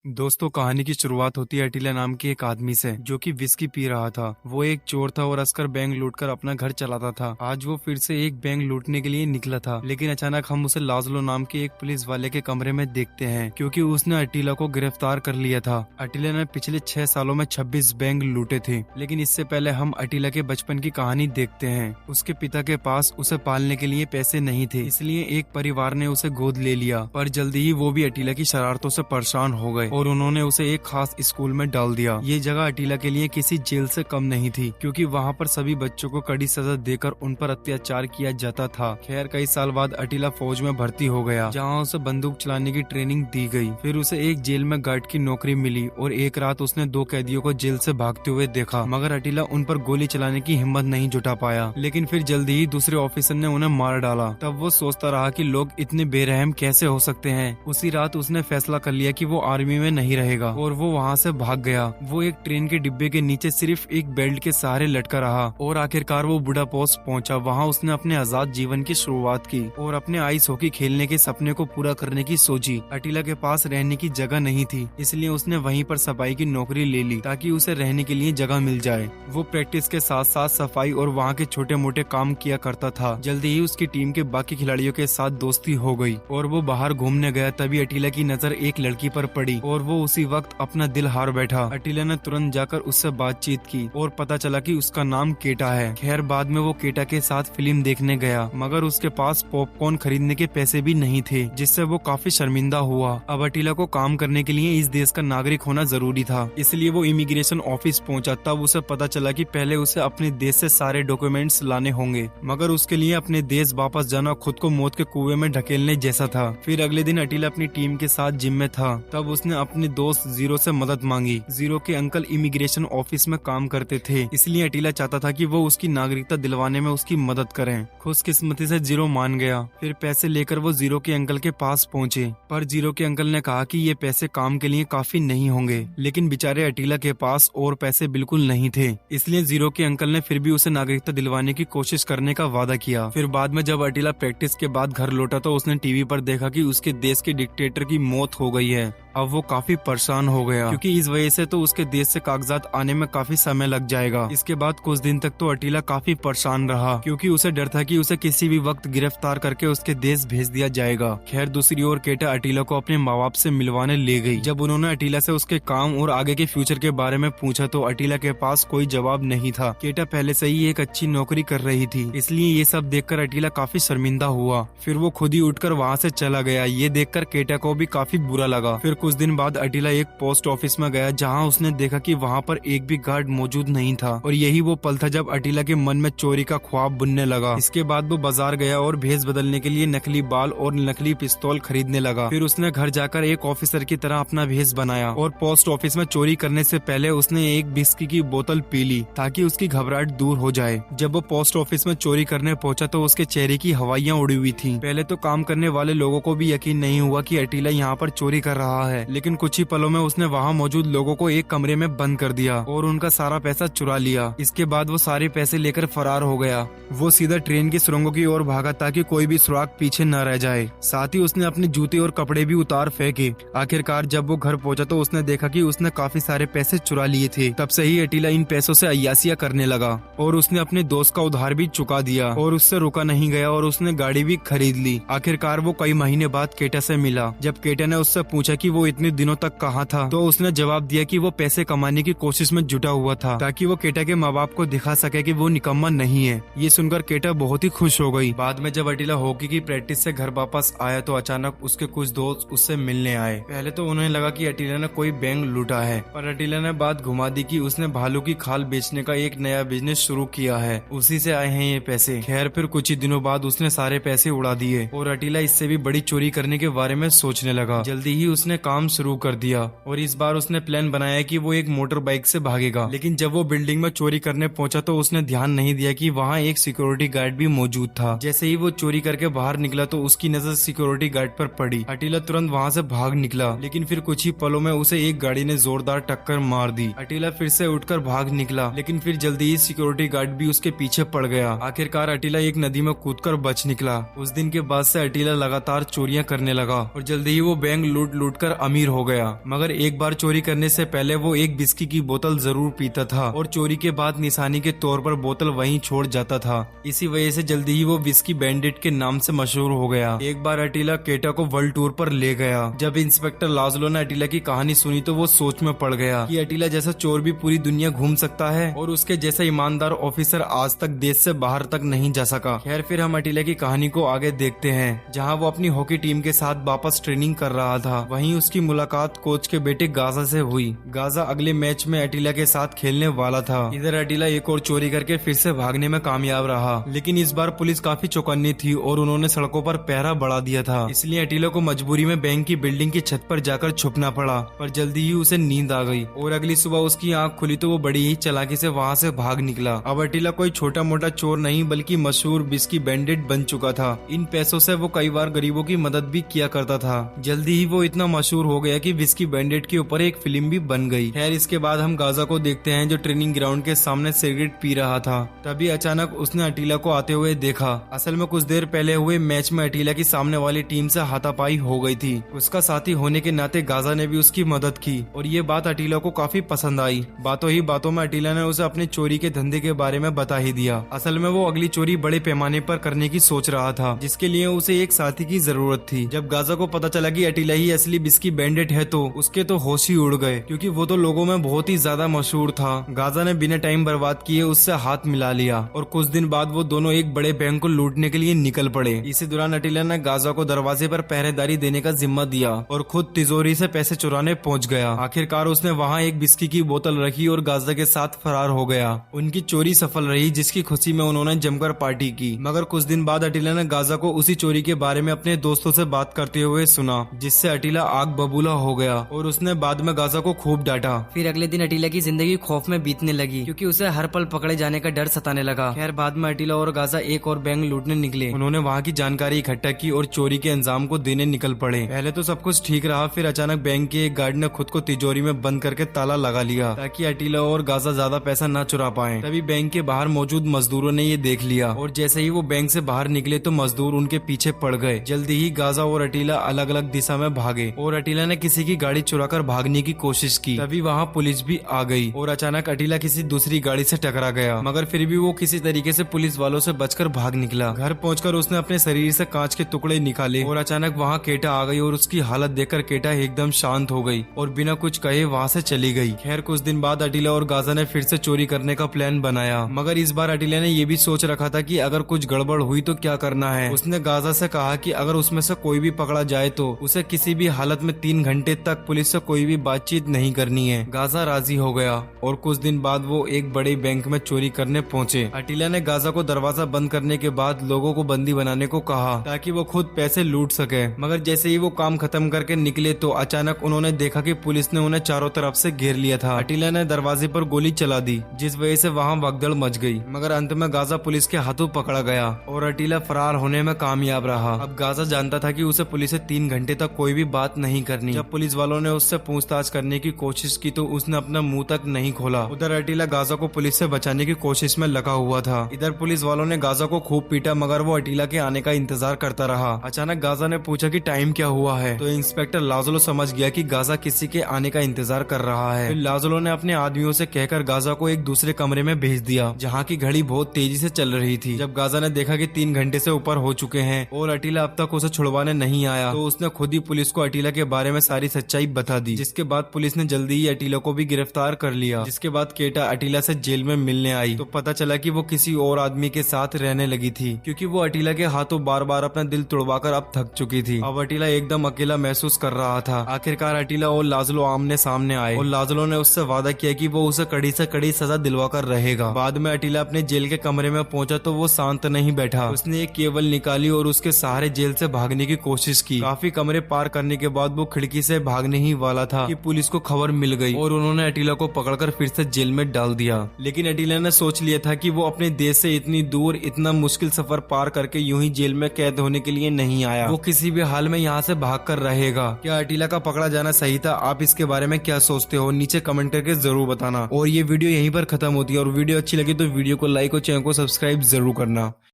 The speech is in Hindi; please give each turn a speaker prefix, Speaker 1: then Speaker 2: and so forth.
Speaker 1: दोस्तों, कहानी की शुरुआत होती है अटीला नाम के एक आदमी से जो कि विस्की पी रहा था। वो एक चोर था और अस्कर बैंक लूटकर अपना घर चलाता था। आज वो फिर से एक बैंक लूटने के लिए निकला था, लेकिन अचानक हम उसे लाजलो नाम के एक पुलिस वाले के कमरे में देखते हैं, क्योंकि उसने अटीला को गिरफ्तार कर लिया था। अटीला ने पिछले 6 सालों में 26 बैंक लूटे थे। लेकिन इससे पहले हम अटीला के बचपन की कहानी देखते हैं। उसके पिता के पास उसे पालने के लिए पैसे नहीं थे, इसलिए एक परिवार ने उसे गोद ले लिया। पर जल्दी ही वो भी अटीला की शरारतों से परेशान हो गए और उन्होंने उसे एक खास स्कूल में डाल दिया। ये जगह अटीला के लिए किसी जेल से कम नहीं थी, क्योंकि वहाँ पर सभी बच्चों को कड़ी सजा देकर उन पर अत्याचार किया जाता था। खैर, कई साल बाद अटीला फौज में भर्ती हो गया, जहाँ उसे बंदूक चलाने की ट्रेनिंग दी गई। फिर उसे एक जेल में गार्ड की नौकरी मिली और एक रात उसने 2 कैदियों को जेल से भागते हुए देखा, मगर अटीला उन पर गोली चलाने की हिम्मत नहीं जुटा पाया। लेकिन फिर जल्दी ही दूसरे ऑफिसर ने उन्हें मार डाला। तब वो सोचता रहा कि लोग इतने बेरहम कैसे हो सकते हैं। उसी रात उसने फैसला कर लिया कि वो आर्मी में नहीं रहेगा और वो वहाँ से भाग गया। वो एक ट्रेन के डिब्बे के नीचे सिर्फ एक बेल्ट के सहारे लटका रहा और आखिरकार वो बुडापेस्ट पहुंचा। वहाँ उसने अपने आजाद जीवन की शुरुआत की और अपने आइस हॉकी खेलने के सपने को पूरा करने की सोची। अटीला के पास रहने की जगह नहीं थी, इसलिए उसने वहीं पर सफाई की नौकरी ले ली ताकि उसे रहने के लिए जगह मिल जाए। वो प्रैक्टिस के साथ साथ सफाई और वहाँ के छोटे मोटे काम किया करता था। जल्दी ही उसकी टीम के बाकी खिलाड़ियों के साथ दोस्ती हो गई और वो बाहर घूमने गया। तभी अटीला की नजर एक लड़की पर पड़ी और वो उसी वक्त अपना दिल हार बैठा। अटीला ने तुरंत जाकर उससे बातचीत की और पता चला कि उसका नाम केटा है। खैर, बाद में वो केटा के साथ फिल्म देखने गया, मगर उसके पास पॉपकॉर्न खरीदने के पैसे भी नहीं थे, जिससे वो काफी शर्मिंदा हुआ। अब अटीला को काम करने के लिए इस देश का नागरिक होना जरूरी था, इसलिए वो इमिग्रेशन ऑफिस पहुंचा। तब उसे पता चला कि पहले उसे अपने देश से सारे डॉक्यूमेंट्स लाने होंगे, मगर उसके लिए अपने देश वापस जाना खुद को मौत के कुएं में ढकेलने जैसा था। फिर अगले दिन अटीला अपनी टीम के साथ जिम में था। तब उसने अपने दोस्त जीरो से मदद मांगी। जीरो के अंकल इमिग्रेशन ऑफिस में काम करते थे, इसलिए अटीला चाहता था कि वो उसकी नागरिकता दिलवाने में उसकी मदद करें। खुशकिस्मती से जीरो मान गया। फिर पैसे लेकर वो जीरो के अंकल के पास पहुंचे, पर जीरो के अंकल ने कहा कि ये पैसे काम के लिए काफी नहीं होंगे। लेकिन बेचारे अटीला के पास और पैसे बिल्कुल नहीं थे, इसलिए जीरो के अंकल ने फिर भी उसे नागरिकता दिलवाने की कोशिश करने का वादा किया। फिर बाद में जब अटीला प्रैक्टिस के बाद घर लौटा तो उसने टीवी पर देखा कि उसके देश के डिक्टेटर की मौत हो गई है। अब वो काफी परेशान हो गया, क्योंकि इस वजह से तो उसके देश से कागजात आने में काफी समय लग जाएगा। इसके बाद कुछ दिन तक तो अटीला काफी परेशान रहा, क्योंकि उसे डर था कि उसे किसी भी वक्त गिरफ्तार करके उसके देश भेज दिया जाएगा। खैर, दूसरी ओर केटा अटीला को अपने माँ बाप से मिलवाने ले गई। जब उन्होंने अटीला से उसके काम और आगे के फ्यूचर के बारे में पूछा तो अटीला के पास कोई जवाब नहीं था। केटा पहले से ही एक अच्छी नौकरी कर रही थी, इसलिए ये सब देखकर अटीला काफी शर्मिंदा हुआ। फिर वो खुद ही उठकर वहाँ से चला गया। ये देखकर केटा को भी काफी बुरा लगा। फिर कुछ दिन बाद अटीला एक पोस्ट ऑफिस में गया, जहां उसने देखा कि वहां पर एक भी गार्ड मौजूद नहीं था। और यही वो पल था जब अटीला के मन में चोरी का ख्वाब बुनने लगा। इसके बाद वो बाजार गया और भेष बदलने के लिए नकली बाल और नकली पिस्तौल खरीदने लगा। फिर उसने घर जाकर एक ऑफिसर की तरह अपना भेष बनाया और पोस्ट ऑफिस में चोरी करने से पहले उसने एक विस्की की बोतल पी ली ताकि उसकी घबराहट दूर हो जाए। जब वो पोस्ट ऑफिस में चोरी करने पहुंचा तो उसके चेहरे की हवाइयां उड़ी हुई थी। पहले तो काम करने वाले लोगों को भी यकीन नहीं हुआ कि अटीला यहाँ पर चोरी कर रहा है, लेकिन कुछ ही पलों में उसने वहाँ मौजूद लोगों को एक कमरे में बंद कर दिया और उनका सारा पैसा चुरा लिया। इसके बाद वो सारे पैसे लेकर फरार हो गया। वो सीधा ट्रेन की सुरंगों की ओर भागा ताकि कोई भी सुराग पीछे न रह जाए। साथ ही उसने अपने जूते और कपड़े भी उतार फेंके। आखिरकार जब वो घर पहुंचा तो उसने देखा कि उसने काफी सारे पैसे चुरा लिए थे। तब से ही अटीला इन पैसों से अय्यासियां करने लगा और उसने अपने दोस्त का उधार भी चुका दिया और उससे रुका नहीं गया और उसने गाड़ी भी खरीद ली। आखिरकार वो कई महीने बाद केटा से मिला। जब केटा ने उससे पूछा कि वो इतने दिनों तक कहाँ था, तो उसने जवाब दिया कि वो पैसे कमाने की कोशिश में जुटा हुआ था ताकि वो केटा के माँ बाप को दिखा सके कि वो निकम्मा नहीं है। ये सुनकर केटा बहुत ही खुश हो गई। बाद में जब अटीला हॉकी की प्रैक्टिस से घर वापस आया तो अचानक उसके कुछ दोस्त उससे मिलने आए। पहले तो उन्हें लगा कि अटीला ने कोई बैंक लूटा है, पर अटीला ने बात घुमा दी कि उसने भालू की खाल बेचने का एक नया बिजनेस शुरू किया है, उसी से आए हैं ये पैसे। खैर, फिर कुछ ही दिनों बाद उसने सारे पैसे उड़ा दिए और अटीला इससे भी बड़ी चोरी करने के बारे में सोचने लगा। जल्दी ही उसने काम शुरू कर दिया और इस बार उसने प्लान बनाया कि वो एक मोटर बाइक से भागेगा। लेकिन जब वो बिल्डिंग में चोरी करने पहुंचा तो उसने ध्यान नहीं दिया कि वहाँ एक सिक्योरिटी गार्ड भी मौजूद था। जैसे ही वो चोरी करके बाहर निकला तो उसकी नजर सिक्योरिटी गार्ड पर पड़ी। अटीला तुरंत वहाँ से भाग निकला, लेकिन फिर कुछ ही पलों में उसे एक गाड़ी ने जोरदार टक्कर मार दी। अटीला फिर से उठकर भाग निकला, लेकिन फिर जल्दी ही सिक्योरिटी गार्ड भी उसके पीछे पड़ गया। आखिरकार अटीला एक नदी में कूदकर बच निकला। उस दिन के बाद से अटीला लगातार चोरियां करने लगा और जल्दी ही वो बैंक लूट कर अमीर हो गया। मगर एक बार चोरी करने से पहले वो एक विस्की की बोतल जरूर पीता था और चोरी के बाद निशानी के तौर पर बोतल वहीं छोड़ जाता था। इसी वजह से जल्दी ही वो विस्की बैंडिट के नाम से मशहूर हो गया। एक बार अटीला केटा को वर्ल्ड टूर पर ले गया। जब इंस्पेक्टर लाजलो ने अटीला की कहानी सुनी तो वो सोच में पड़ गया कि अटीला जैसा चोर भी पूरी दुनिया घूम सकता है और उसके जैसा ईमानदार ऑफिसर आज तक देश से बाहर तक नहीं जा सका। खैर फिर हम अटीला की कहानी को आगे देखते हैं, जहाँ वो अपनी हॉकी टीम के साथ वापस ट्रेनिंग कर रहा था। वहीं उसकी मुलाकात कोच के बेटे गाजा से हुई। गाजा अगले मैच में अटीला के साथ खेलने वाला था। इधर अटीला एक और चोरी करके फिर से भागने में कामयाब रहा, लेकिन इस बार पुलिस काफी चौकन्नी थी और उन्होंने सड़कों पर पहरा बढ़ा दिया था। इसलिए अटीला को मजबूरी में बैंक की बिल्डिंग की छत पर जाकर छुपना पड़ा, पर जल्दी ही उसे नींद आ गई और अगली सुबह उसकी आंख खुली तो वो बड़ी ही चालाकी से वहाँ से भाग निकला। अब अटीला कोई छोटा मोटा चोर नहीं बल्कि मशहूर विस्की बैंडिट बन चुका था। इन पैसों से वो कई बार गरीबों की मदद भी किया करता था। जल्दी ही वो इतना मशहूर हो गया कि विस्की बैंडिट के ऊपर एक फिल्म भी बन गई। खैर इसके बाद हम गाजा को देखते हैं जो ट्रेनिंग ग्राउंड के सामने सिगरेट पी रहा था। तभी अचानक उसने अटीला को आते हुए देखा। असल में कुछ देर पहले हुए मैच में अटीला की सामने वाली टीम से हाथापाई हो गई थी। उसका साथी होने के नाते गाजा ने भी उसकी मदद की और ये बात अटीला को काफी पसंद आई। बातों ही बातों में अटीला ने उसे अपने चोरी के धंधे के बारे में बता ही दिया। असल में वो अगली चोरी बड़े पैमाने पर करने की सोच रहा था, जिसके लिए उसे एक साथी की जरूरत थी। जब गाजा को पता चला कि अटीला ही असली विस्की बैंडिट है तो उसके तो होश ही उड़ गए, क्योंकि वो तो लोगों में बहुत ही ज्यादा मशहूर था। गाजा ने बिना टाइम बर्बाद किए उससे हाथ मिला लिया और कुछ दिन बाद वो दोनों एक बड़े बैंक को लूटने के लिए निकल पड़े। इसी दौरान अटीला ने गाजा को दरवाजे पर पहरेदारी देने का जिम्मा दिया और खुद तिजोरी से पैसे चुराने पहुंच गया। आखिरकार उसने वहां एक विस्की की बोतल रखी और गाजा के साथ फरार हो गया। उनकी चोरी सफल रही, जिसकी खुशी में उन्होंने जमकर पार्टी की। मगर कुछ दिन बाद अटीला ने गाजा को उसी चोरी के बारे में अपने दोस्तों से बात करते हुए सुना, जिससे अटीला आग बबूला हो गया और उसने बाद में गाजा को खूब डांटा।
Speaker 2: फिर अगले दिन अटीला की जिंदगी खौफ में बीतने लगी, क्योंकि उसे हर पल पकड़े जाने का डर सताने लगा। खैर बाद में अटीला और गाजा एक और बैंक लूटने निकले।
Speaker 1: उन्होंने वहाँ की जानकारी इकट्ठा की और चोरी के अंजाम को देने निकल पड़े। पहले तो सब कुछ ठीक रहा, फिर अचानक बैंक के एक गार्ड ने खुद को तिजोरी में बंद करके ताला लगा लिया ताकि अटीला और गाजा ज्यादा पैसा न चुरा पाए। तभी बैंक के बाहर मौजूद मजदूरों ने ये देख लिया और जैसे ही वो बैंक से बाहर निकले तो मजदूर उनके पीछे पड़ गए। जल्दी ही गाजा और अटीला अलग अलग दिशा में भागे और अटीला ने किसी की गाड़ी चुराकर भागने की कोशिश की। तभी वहाँ पुलिस भी आ गई और अचानक अटीला किसी दूसरी गाड़ी से टकरा गया, मगर फिर भी वो किसी तरीके से पुलिस वालों से बचकर भाग निकला। घर पहुंचकर उसने अपने शरीर से कांच के टुकड़े निकाले और अचानक वहाँ केटा आ गई और उसकी हालत देखकर केटा एकदम शांत हो गई और बिना कुछ कहे वहाँ से चली गई। खैर कुछ दिन बाद अटीला और गाजा ने फिर से चोरी करने का प्लान बनाया, मगर इस बार अटीला ने ये भी सोच रखा था कि अगर कुछ गड़बड़ हुई तो क्या करना है। उसने गाजा से कहा कि अगर उसमें से कोई भी पकड़ा जाए तो उसे किसी भी हालत में 3 घंटे तक पुलिस से कोई भी बातचीत नहीं करनी है। गाजा राजी हो गया और कुछ दिन बाद वो एक बड़े बैंक में चोरी करने पहुंचे। अटीला ने गाजा को दरवाजा बंद करने के बाद लोगों को बंदी बनाने को कहा ताकि वो खुद पैसे लूट सके, मगर जैसे ही वो काम खत्म करके निकले तो अचानक उन्होंने देखा कि पुलिस ने उन्हें चारों तरफ से घेर लिया था। अटीला ने दरवाजे पर गोली चला दी, जिस वजह से वहाँ भगदड़ मच गई, मगर अंत में गाजा पुलिस के हाथों पकड़ा गया और अटीला फरार होने में कामयाब रहा। अब गाजा जानता था कि उसे पुलिस से 3 घंटे तक कोई भी बात नहीं करनी। जब पुलिस वालों ने उससे पूछताछ करने की कोशिश की तो उसने अपना मुंह तक नहीं खोला। उधर अटीला गाजा को पुलिस से बचाने की कोशिश में लगा हुआ था। इधर पुलिस वालों ने गाजा को खूब पीटा, मगर वो अटीला के आने का इंतजार करता रहा। अचानक गाजा ने पूछा कि टाइम क्या हुआ है, तो इंस्पेक्टर लाजलो समझ गया कि गाजा किसी के आने का इंतजार कर रहा है। फिर लाजलो ने अपने आदमियों से कहकर गाजा को एक दूसरे कमरे में भेज दिया, जहाँ की घड़ी बहुत तेजी से चल रही थी। जब गाजा ने देखा कि 3 घंटे से ऊपर हो चुके हैं और अटीला अब तक उसे छुड़वाने नहीं आया, तो उसने खुद ही पुलिस को अटीला के बारे में सारी सच्चाई बता दी, जिसके बाद पुलिस ने जल्दी ही अटीला को भी गिरफ्तार कर लिया। जिसके बाद केटा अटीला से जेल में मिलने आई तो पता चला कि वो किसी और आदमी के साथ रहने लगी थी, क्योंकि वो अटीला के हाथों बार बार अपना दिल तोड़वाकर अब थक चुकी थी। अब अटीला एकदम अकेला महसूस कर रहा था। आखिरकार अटीला और लाजलो आमने सामने आए और लाजलो ने उससे वादा किया कि वो उसे कड़ी से कड़ी सजा दिलवाकर रहेगा। बाद में अटीला अपने जेल के कमरे में पहुंचा तो वो शांत नहीं बैठा। उसने एक केबल निकाली और उसके सहारे जेल से भागने की कोशिश की। काफी कमरे पार करने के बाद वो खिड़की से भागने ही वाला था कि पुलिस को खबर मिल गई और उन्होंने अटीला को पकड़कर फिर से जेल में डाल दिया। लेकिन अटीला ने सोच लिया था कि वो अपने देश से इतनी दूर इतना मुश्किल सफर पार करके यूं ही जेल में कैद होने के लिए नहीं आया। वो किसी भी हाल में यहाँ से भागकर रहेगा। क्या अटीला का पकड़ा जाना सही था? आप इसके बारे में क्या सोचते हो? नीचे कमेंट करके जरूर बताना। और ये वीडियो यहीं पर खत्म होती है, और वीडियो अच्छी लगी तो वीडियो को लाइक और चैनल को सब्सक्राइब जरूर करना।